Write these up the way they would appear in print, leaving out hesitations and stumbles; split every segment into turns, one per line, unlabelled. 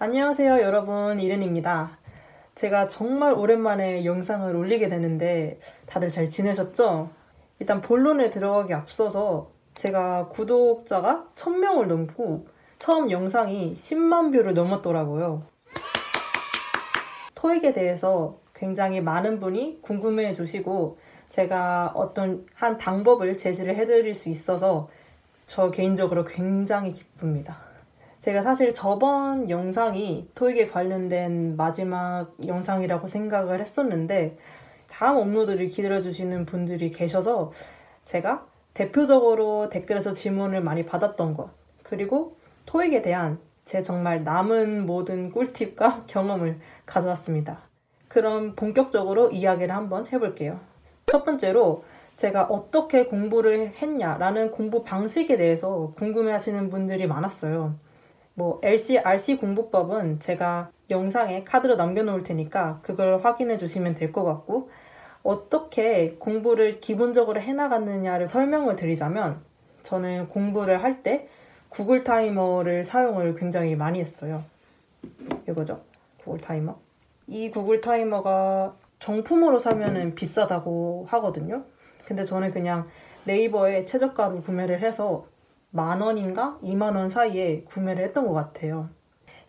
안녕하세요 여러분, 이른입니다. 제가 정말 오랜만에 영상을 올리게 되는데 다들 잘 지내셨죠? 일단 본론에 들어가기 앞서서 제가 구독자가 1000명을 넘고 처음 영상이 10만 뷰를 넘었더라고요. 토익에 대해서 굉장히 많은 분이 궁금해 주시고 제가 어떤 한 방법을 제시를 해드릴 수 있어서 저 개인적으로 굉장히 기쁩니다. 제가 사실 저번 영상이 토익에 관련된 마지막 영상이라고 생각을 했었는데 다음 업로드를 기다려주시는 분들이 계셔서 제가 대표적으로 댓글에서 질문을 많이 받았던 것, 그리고 토익에 대한 제 정말 남은 모든 꿀팁과 경험을 가져왔습니다. 그럼 본격적으로 이야기를 한번 해볼게요. 첫 번째로 제가 어떻게 공부를 했냐라는 공부 방식에 대해서 궁금해하시는 분들이 많았어요. LC, RC 공부법은 제가 영상에 카드로 남겨놓을 테니까 그걸 확인해 주시면 될 것 같고, 어떻게 공부를 기본적으로 해나갔느냐를 설명을 드리자면, 저는 공부를 할 때 구글 타이머를 사용을 굉장히 많이 했어요. 이거죠, 구글 타이머. 이 구글 타이머가 정품으로 사면은 비싸다고 하거든요. 근데 저는 그냥 네이버에 최저가로 구매를 해서 10,000원인가 20,000원 사이에 구매를 했던 것 같아요.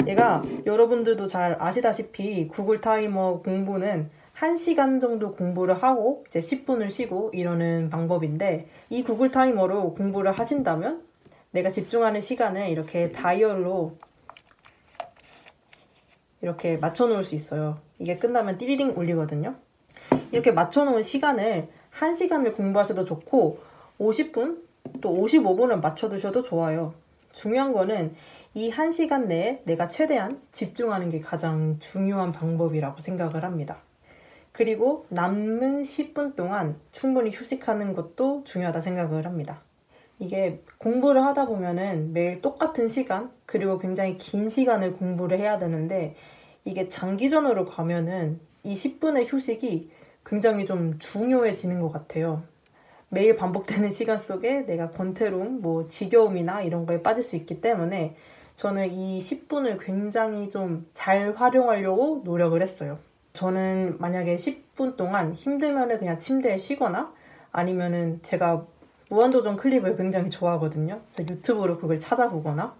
얘가 여러분들도 잘 아시다시피 구글 타이머 공부는 1시간 정도 공부를 하고 이제 10분을 쉬고 이러는 방법인데, 이 구글 타이머로 공부를 하신다면 내가 집중하는 시간을 이렇게 다이얼로 이렇게 맞춰놓을 수 있어요. 이게 끝나면 띠리링 울리거든요. 이렇게 맞춰놓은 시간을 1시간을 공부하셔도 좋고 50분 또 55분을 맞춰두셔도 좋아요. 중요한 거는 이 1시간 내에 내가 최대한 집중하는 게 가장 중요한 방법이라고 생각을 합니다. 그리고 남은 10분 동안 충분히 휴식하는 것도 중요하다 생각을 합니다. 이게 공부를 하다 보면은 매일 똑같은 시간, 그리고 굉장히 긴 시간을 공부를 해야 되는데, 이게 장기전으로 가면은 이 10분의 휴식이 굉장히 좀 중요해지는 것 같아요. 매일 반복되는 시간 속에 내가 권태로움, 지겨움이나 이런 거에 빠질 수 있기 때문에 저는 이 10분을 굉장히 좀 잘 활용하려고 노력을 했어요. 저는 만약에 10분 동안 힘들면은 그냥 침대에 쉬거나, 아니면은 제가 무한도전 클립을 굉장히 좋아하거든요. 유튜브로 그걸 찾아보거나,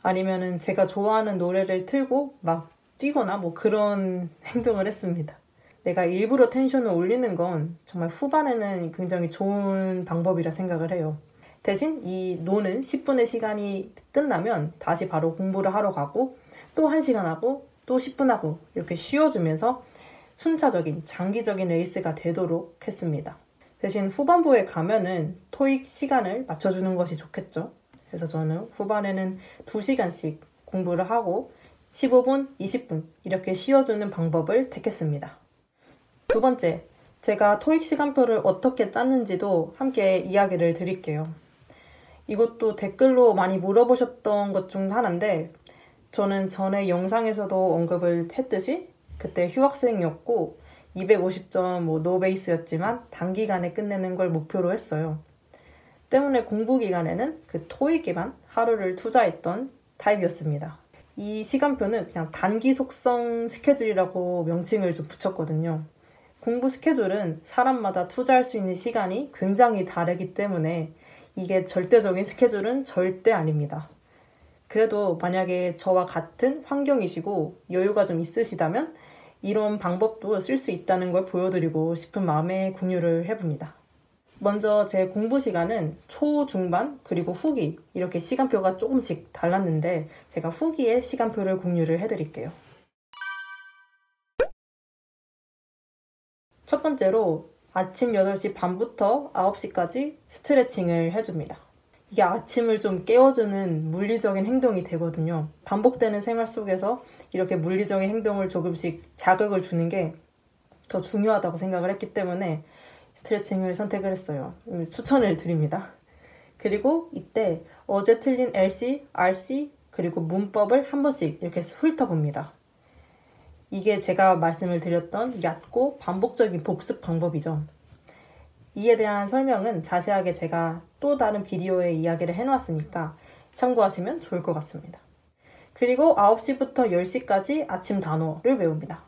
아니면은 제가 좋아하는 노래를 틀고 막 뛰거나 그런 행동을 했습니다. 내가 일부러 텐션을 올리는 건 정말 후반에는 굉장히 좋은 방법이라 생각을 해요. 대신 이 노는 10분의 시간이 끝나면 다시 바로 공부를 하러 가고, 또 1시간 하고 또 10분 하고 이렇게 쉬어주면서 순차적인 장기적인 레이스가 되도록 했습니다. 대신 후반부에 가면은 토익 시간을 맞춰주는 것이 좋겠죠. 그래서 저는 후반에는 2시간씩 공부를 하고 15분, 20분 이렇게 쉬어주는 방법을 택했습니다. 두 번째, 제가 토익 시간표를 어떻게 짰는지도 함께 이야기를 드릴게요. 이것도 댓글로 많이 물어보셨던 것 중 하나인데, 저는 전에 영상에서도 언급을 했듯이 그때 휴학생이었고 250점 노베이스였지만 단기간에 끝내는 걸 목표로 했어요. 때문에 공부 기간에는 그 토익에만 하루를 투자했던 타입이었습니다. 이 시간표는 그냥 단기 속성 스케줄이라고 명칭을 좀 붙였거든요. 공부 스케줄은 사람마다 투자할 수 있는 시간이 굉장히 다르기 때문에 이게 절대적인 스케줄은 절대 아닙니다. 그래도 만약에 저와 같은 환경이시고 여유가 좀 있으시다면 이런 방법도 쓸 수 있다는 걸 보여드리고 싶은 마음에 공유를 해봅니다. 먼저 제 공부 시간은 초, 중반, 그리고 후기 이렇게 시간표가 조금씩 달랐는데, 제가 후기에 시간표를 공유를 해드릴게요. 첫 번째로 아침 8시 반부터 9시까지 스트레칭을 해줍니다. 이게 아침을 좀 깨워주는 물리적인 행동이 되거든요. 반복되는 생활 속에서 이렇게 물리적인 행동을 조금씩 자극을 주는 게 더 중요하다고 생각을 했기 때문에 스트레칭을 선택을 했어요. 추천을 드립니다. 그리고 이때 어제 틀린 LC, RC, 그리고 문법을 한 번씩 이렇게 훑어봅니다. 이게 제가 말씀을 드렸던 얕고 반복적인 복습 방법이죠. 이에 대한 설명은 자세하게 제가 또 다른 비디오에 이야기를 해놓았으니까 참고하시면 좋을 것 같습니다. 그리고 9시부터 10시까지 아침 단어를 외웁니다.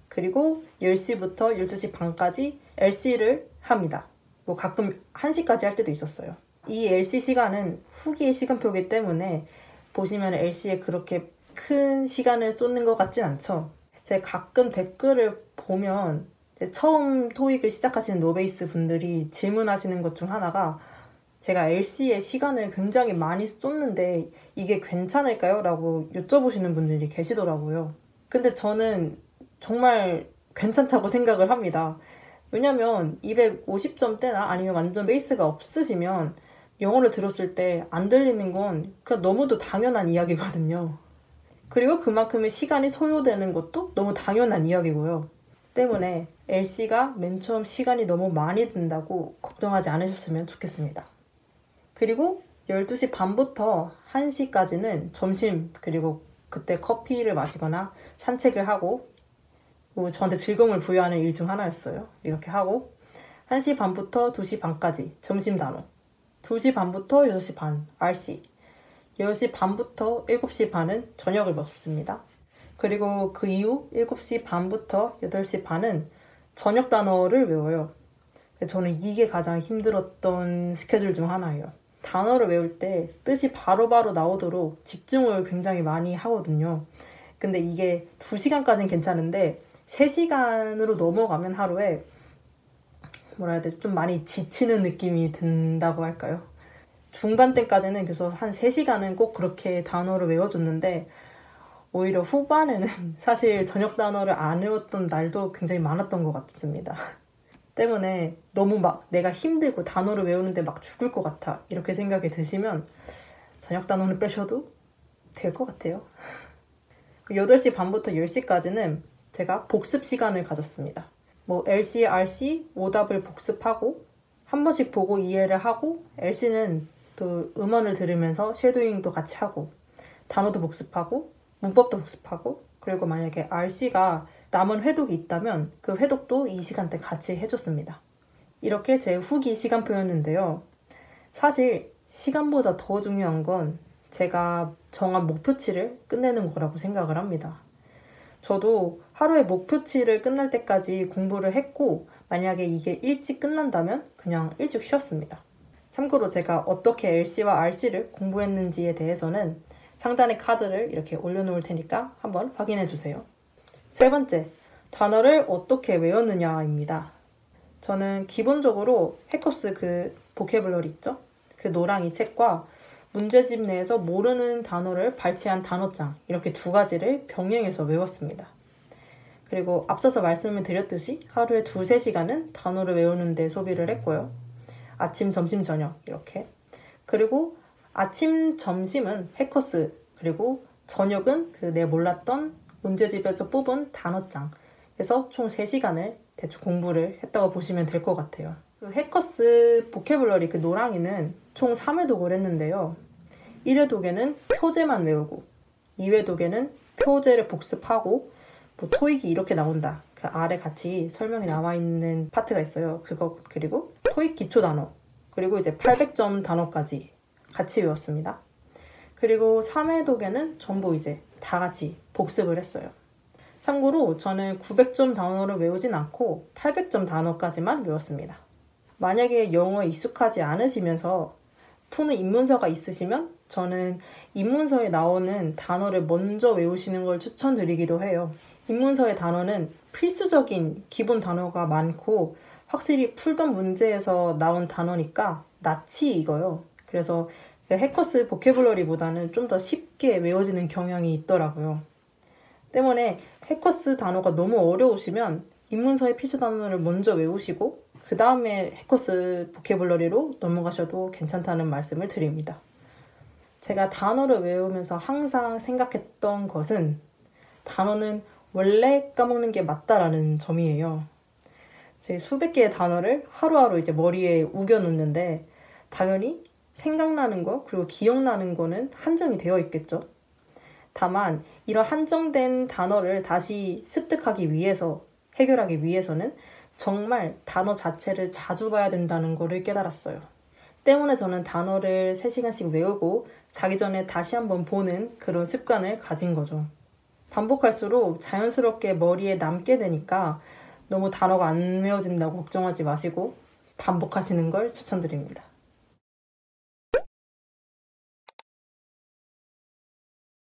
그리고 10시부터 12시 반까지 LC를 합니다. 뭐 가끔 1시까지 할 때도 있었어요. 이 LC 시간은 후기의 시간표이기 때문에 보시면 LC에 그렇게 큰 시간을 쏟는 것 같진 않죠. 제가 가끔 댓글을 보면 처음 토익을 시작하시는 노베이스 분들이 질문하시는 것 중 하나가 제가 LC에 시간을 굉장히 많이 쏟는데 이게 괜찮을까요? 라고 여쭤보시는 분들이 계시더라고요. 근데 저는 정말 괜찮다고 생각을 합니다. 왜냐면 250점대나 아니면 완전 베이스가 없으시면 영어를 들었을 때 안 들리는 건 그냥 너무도 당연한 이야기거든요. 그리고 그만큼의 시간이 소요되는 것도 너무 당연한 이야기고요. 때문에 LC가 맨 처음 시간이 너무 많이 든다고 걱정하지 않으셨으면 좋겠습니다. 그리고 12시 반부터 1시까지는 점심 그리고 그때 커피를 마시거나 산책을 하고 뭐 저한테 즐거움을 부여하는 일 중 하나였어요. 이렇게 하고 1시 반부터 2시 반까지 점심 단어 2시 반부터 6시 반 RC 10시 반부터 7시 반은 저녁을 먹습니다. 그리고 그 이후 7시 반부터 8시 반은 저녁 단어를 외워요. 저는 이게 가장 힘들었던 스케줄 중 하나예요. 단어를 외울 때 뜻이 바로바로 나오도록 집중을 굉장히 많이 하거든요. 근데 이게 2시간까지는 괜찮은데 3시간으로 넘어가면 하루에 뭐라 해야 되지? 좀 많이 지치는 느낌이 든다고 할까요? 중반 때까지는 그래서 한 3시간은 꼭 그렇게 단어를 외워줬는데 오히려 후반에는 사실 저녁 단어를 안 외웠던 날도 굉장히 많았던 것 같습니다. 때문에 너무 막 내가 힘들고 단어를 외우는데 막 죽을 것 같아 이렇게 생각이 드시면 저녁 단어는 빼셔도 될 것 같아요. 8시 반부터 10시까지는 제가 복습 시간을 가졌습니다. 뭐 LC, RC, 오답을 복습하고 한 번씩 보고 이해를 하고 LC는 또 음원을 들으면서 쉐도잉도 같이 하고 단어도 복습하고 문법도 복습하고 그리고 만약에 RC가 남은 회독이 있다면 그 회독도 이 시간대 같이 해줬습니다. 이렇게 제 후기 시간표였는데요. 사실 시간보다 더 중요한 건 제가 정한 목표치를 끝내는 거라고 생각을 합니다. 저도 하루에 목표치를 끝날 때까지 공부를 했고 만약에 이게 일찍 끝난다면 그냥 일찍 쉬었습니다. 참고로 제가 어떻게 LC와 RC를 공부했는지에 대해서는 상단에 카드를 이렇게 올려놓을 테니까 한번 확인해 주세요. 세 번째, 단어를 어떻게 외웠느냐입니다. 저는 기본적으로 해커스 그 보캐블러리 있죠? 그 노랑이 책과 문제집 내에서 모르는 단어를 발췌한 단어장 이렇게 2가지를 병행해서 외웠습니다. 그리고 앞서서 말씀을 드렸듯이 하루에 2-3시간은 단어를 외우는 데 소비를 했고요. 아침, 점심, 저녁 이렇게. 그리고 아침, 점심은 해커스 그리고 저녁은 그 내 몰랐던 문제집에서 뽑은 단어장 그래서 총 3시간을 대충 공부를 했다고 보시면 될 것 같아요. 그 해커스 보캐블러리 그 노랑이는 총 3회독을 했는데요. 1회독에는 표제만 외우고 2회독에는 표제를 복습하고 뭐 토익이 이렇게 나온다. 그 아래 같이 설명이 나와 있는 파트가 있어요. 그거 그리고 토익 기초 단어 그리고 이제 800점 단어까지 같이 외웠습니다. 그리고 3회독에는 전부 이제 다 같이 복습을 했어요. 참고로 저는 900점 단어를 외우진 않고 800점 단어까지만 외웠습니다. 만약에 영어에 익숙하지 않으시면서 푸는 입문서가 있으시면 저는 입문서에 나오는 단어를 먼저 외우시는 걸 추천드리기도 해요. 입문서의 단어는 필수적인 기본 단어가 많고 확실히 풀던 문제에서 나온 단어니까 낯이 익어요. 그래서 해커스 보캐블러리보다는 좀 더 쉽게 외워지는 경향이 있더라고요. 때문에 해커스 단어가 너무 어려우시면 입문서의 필수 단어를 먼저 외우시고 그 다음에 해커스 보캐블러리로 넘어가셔도 괜찮다는 말씀을 드립니다. 제가 단어를 외우면서 항상 생각했던 것은 단어는 원래 까먹는 게 맞다라는 점이에요. 제 수백 개의 단어를 하루하루 이제 머리에 우겨놓는데 당연히 생각나는 거 그리고 기억나는 거는 한정이 되어 있겠죠. 다만 이런 한정된 단어를 다시 습득하기 위해서 해결하기 위해서는 정말 단어 자체를 자주 봐야 된다는 거를 깨달았어요. 때문에 저는 단어를 3시간씩 외우고 자기 전에 다시 한번 보는 그런 습관을 가진 거죠. 반복할수록 자연스럽게 머리에 남게 되니까 너무 단어가 안 외워진다고 걱정하지 마시고 반복하시는 걸 추천드립니다.